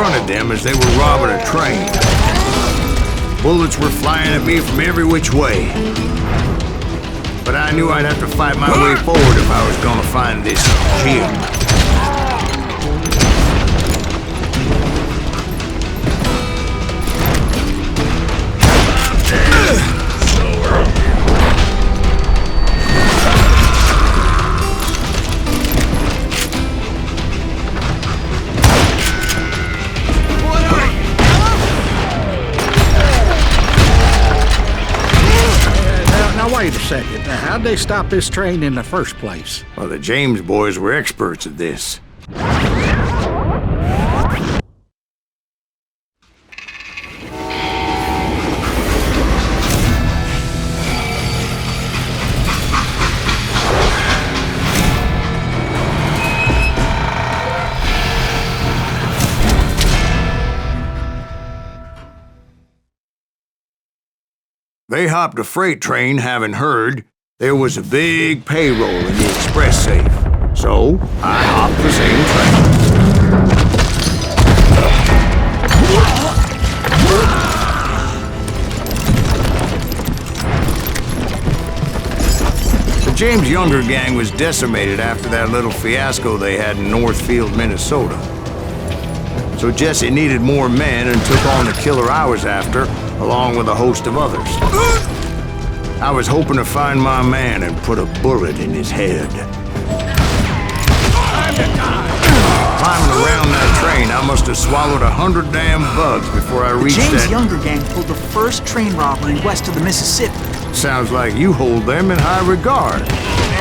front of them as they were robbing a train. Bullets were flying at me from every which way. But I knew I'd have to fight my way forward if I was gonna find this Jim. Wait a second. Now, how'd they stop this train in the first place? Well, the James boys were experts at this. They hopped a freight train having heard there was a big payroll in the express safe. So, I hopped the same train. The James Younger gang was decimated after that little fiasco they had in Northfield, Minnesota. So Jesse needed more men and took on the killer I was after, along with a host of others. I was hoping to find my man and put a bullet in his head. Climbing around that train, I must have swallowed 100 damn bugs before I reached that... The James Younger gang pulled the first train robbery west of the Mississippi. Sounds like you hold them in high regard.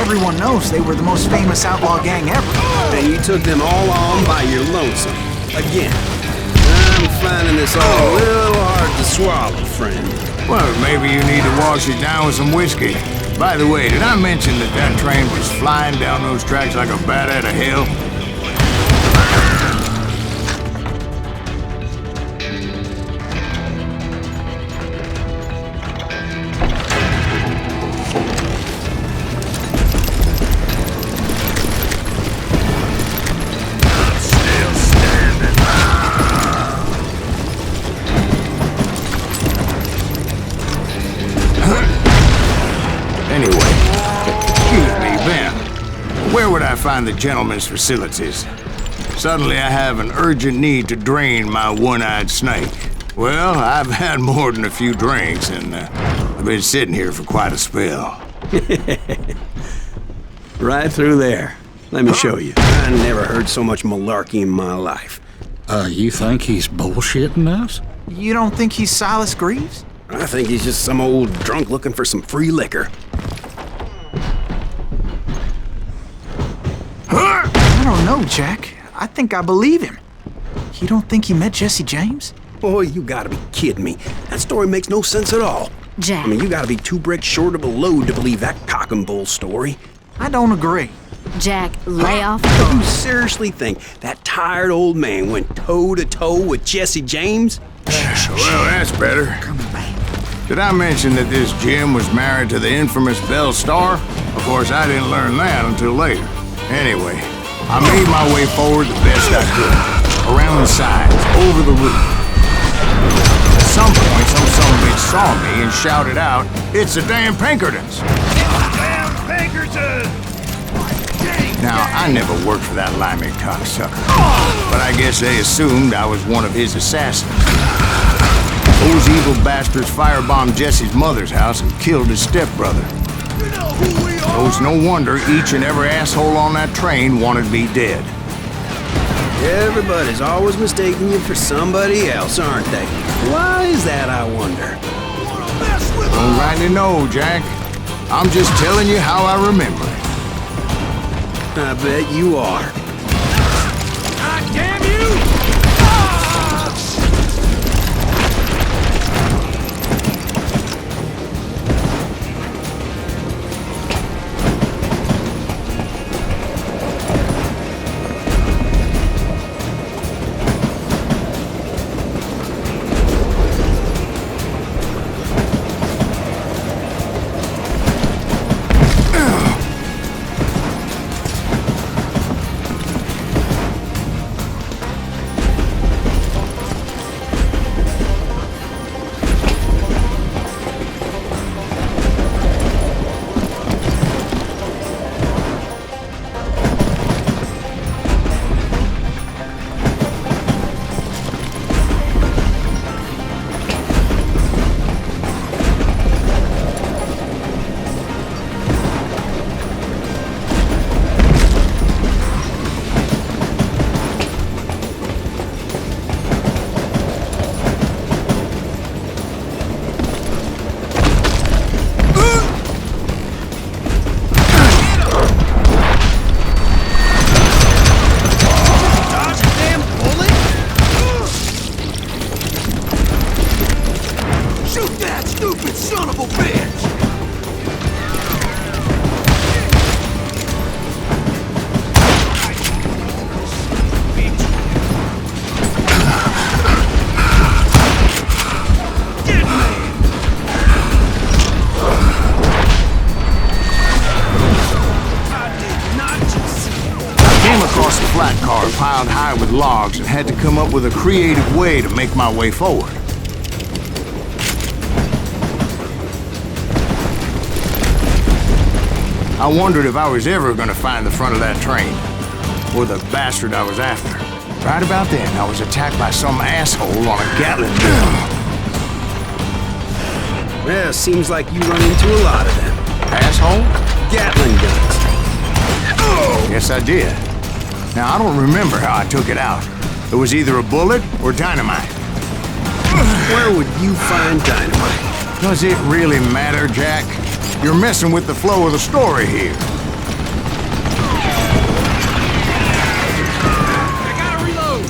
Everyone knows they were the most famous outlaw gang ever. And you took them all on by your lonesome. Again. I'm finding this all a little hard to swallow, friend. Well, maybe you need to wash it down with some whiskey. By the way, did I mention that that train was flying down those tracks like a bat out of hell? Where would I find the gentleman's facilities? Suddenly I have an urgent need to drain my one-eyed snake. Well, I've had more than a few drinks, and I've been sitting here for quite a spell. Right through there. Let me show you. I never heard so much malarkey in my life. You think he's bullshitting us? You don't think he's Silas Greaves? I think he's just some old drunk looking for some free liquor. I don't know, Jack. I think I believe him. You don't think he met Jesse James? Boy, you gotta be kidding me. That story makes no sense at all. Jack. I mean, you gotta be 2 bricks short of a load to believe that cock and bull story. I don't agree. Jack, lay off. Do you seriously think that tired old man went toe-to-toe with Jesse James? Well, that's better. Did I mention that this Jim was married to the infamous Belle Starr? Of course, I didn't learn that until later. Anyway, I made my way forward the best I could. Around the sides, over the roof. At some point, some son of a bitch saw me and shouted out, "It's the damn Pinkertons!" Damn Pinkertons! Now, I never worked for that limey cocksucker. But I guess they assumed I was one of his assassins. Those evil bastards firebombed Jesse's mother's house and killed his stepbrother. So it's no wonder each and every asshole on that train wanted me dead. Everybody's always mistaking you for somebody else, aren't they? Why is that, I wonder? Don't rightly know, Jack. I'm just telling you how I remember it. I bet you are. God damn you! piled high with logs and had to come up with a creative way to make my way forward. I wondered if I was ever going to find the front of that train, or the bastard I was after. Right about then, I was attacked by some asshole on a Gatling gun. Well, seems like you run into a lot of them. Asshole? Gatling guns. Yes, I did. Now, I don't remember how I took it out. It was either a bullet or dynamite. Where would you find dynamite? Does it really matter, Jack? You're messing with the flow of the story here. I gotta reload!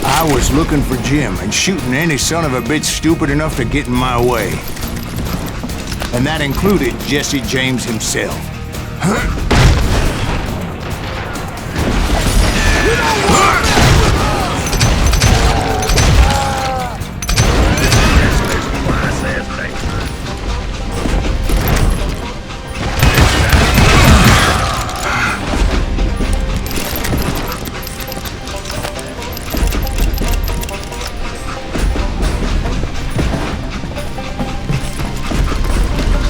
I was looking for Jim and shooting any son of a bitch stupid enough to get in my way. And that included Jesse James himself.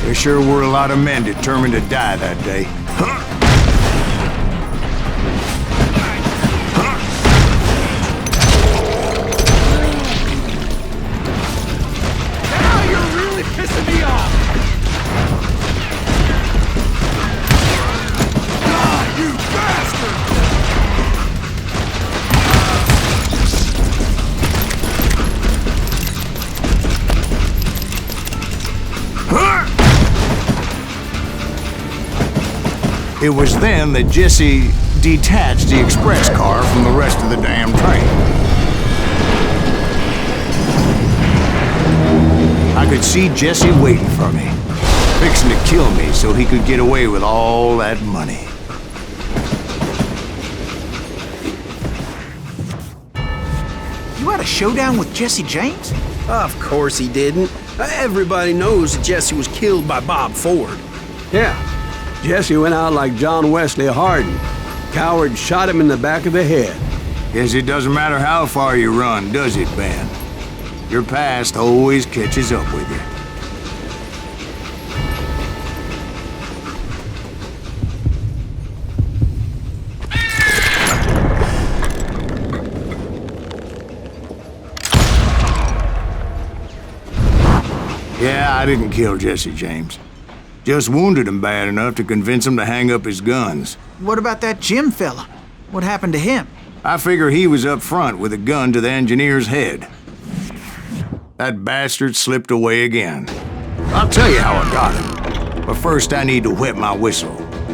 There sure were a lot of men determined to die that day. Now you're really pissing me off! God, you bastard! It was then that Jesse detached the express car from the rest of the damn train. I could see Jesse waiting for me, fixing to kill me so he could get away with all that money. You had a showdown with Jesse James? Of course he didn't. Everybody knows that Jesse was killed by Bob Ford. Yeah. Jesse went out like John Wesley Hardin. Coward shot him in the back of the head. Guess it doesn't matter how far you run, does it, Ben? Your past always catches up with you. Yeah, I didn't kill Jesse James. Just wounded him bad enough to convince him to hang up his guns. What about that Jim fella? What happened to him? I figure he was up front with a gun to the engineer's head. That bastard slipped away again. I'll tell you how I got him. But first I need to wet my whistle.